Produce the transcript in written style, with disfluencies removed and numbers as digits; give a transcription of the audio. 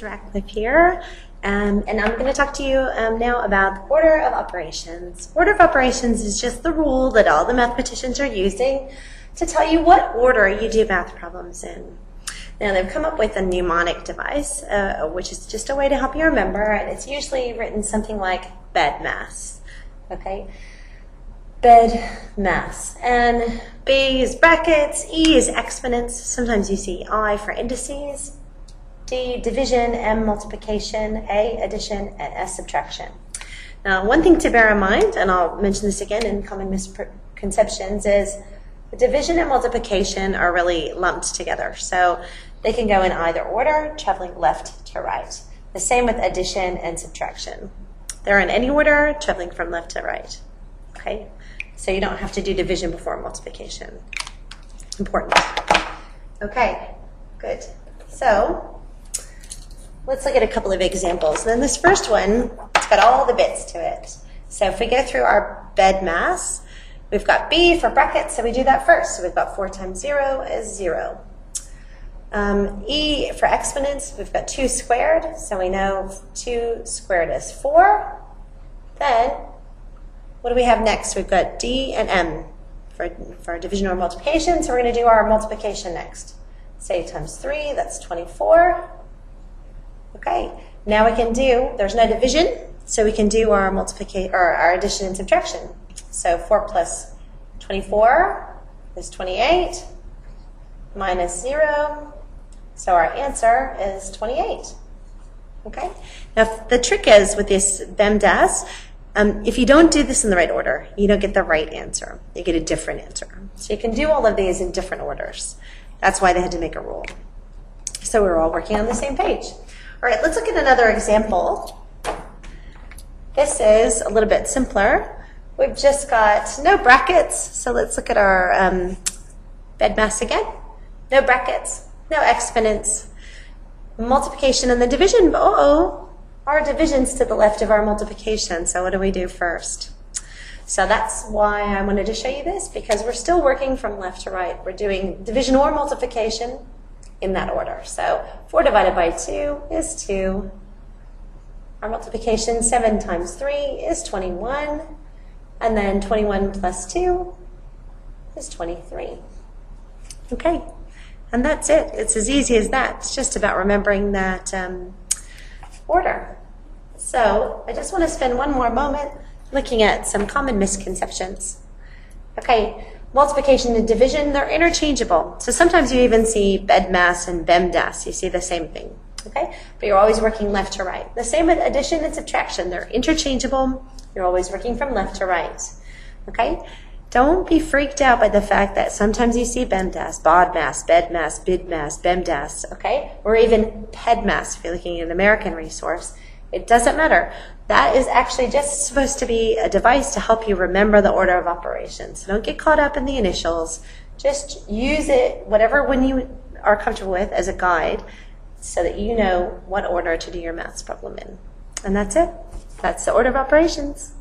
Ratcliffe here, and I'm going to talk to you now about order of operations. Order of operations is just the rule that all the mathematicians are using to tell you what order you do math problems in. Now they've come up with a mnemonic device, which is just a way to help you remember, and it's usually written something like BEDMAS. Okay, BEDMAS, and B is brackets, E is exponents. Sometimes you see I for indices. D, division, M, multiplication, A, addition, and S, subtraction. Now, one thing to bear in mind, and I'll mention this again in common misconceptions, is the division and multiplication are really lumped together. So they can go in either order, traveling left to right. The same with addition and subtraction. They're in any order, traveling from left to right. Okay? So you don't have to do division before multiplication. Important. Okay, good. So let's look at a couple of examples. And then this first one, it's got all the bits to it. So if we go through our BEDMAS, we've got B for brackets, so we do that first. So we've got 4 times 0 is 0. E for exponents, we've got 2 squared, so we know 2 squared is 4. Then, what do we have next? We've got D and M for division or multiplication, so we're going to do our multiplication next. Say times 3, that's 24. Okay, now we can do, there's no division, so we can do our multiplication or our addition and subtraction. So 4 plus 24 is 28, minus 0, so our answer is 28. Okay, now the trick is with this BEMDAS, if you don't do this in the right order, you don't get the right answer. You get a different answer. So you can do all of these in different orders. That's why they had to make a rule. So we're all working on the same page. All right, let's look at another example. This is a little bit simpler. We've just got no brackets, so let's look at our BEDMAS again. No brackets, no exponents. Multiplication and the division, our division's to the left of our multiplication, so what do we do first? So that's why I wanted to show you this, because we're still working from left to right. We're doing division or multiplication in that order. So 4 divided by 2 is 2. Our multiplication, 7 times 3 is 21. And then 21 plus 2 is 23. Okay, and that's it. It's as easy as that. It's just about remembering that order. So I just want to spend one more moment looking at some common misconceptions. Okay. Multiplication and division, they're interchangeable. So sometimes you even see BEDMAS and BEMDAS. You see the same thing, okay? But you're always working left to right. The same with addition and subtraction. They're interchangeable. You're always working from left to right, okay? Don't be freaked out by the fact that sometimes you see BEMDAS, BODMAS, BEDMAS, BIDMAS, BEMDAS, okay? Or even PEDMAS if you're looking at an American resource. It doesn't matter. That is actually just supposed to be a device to help you remember the order of operations. So don't get caught up in the initials. Just use it, whatever one you are comfortable with, as a guide so that you know what order to do your maths problem in. And that's it. That's the order of operations.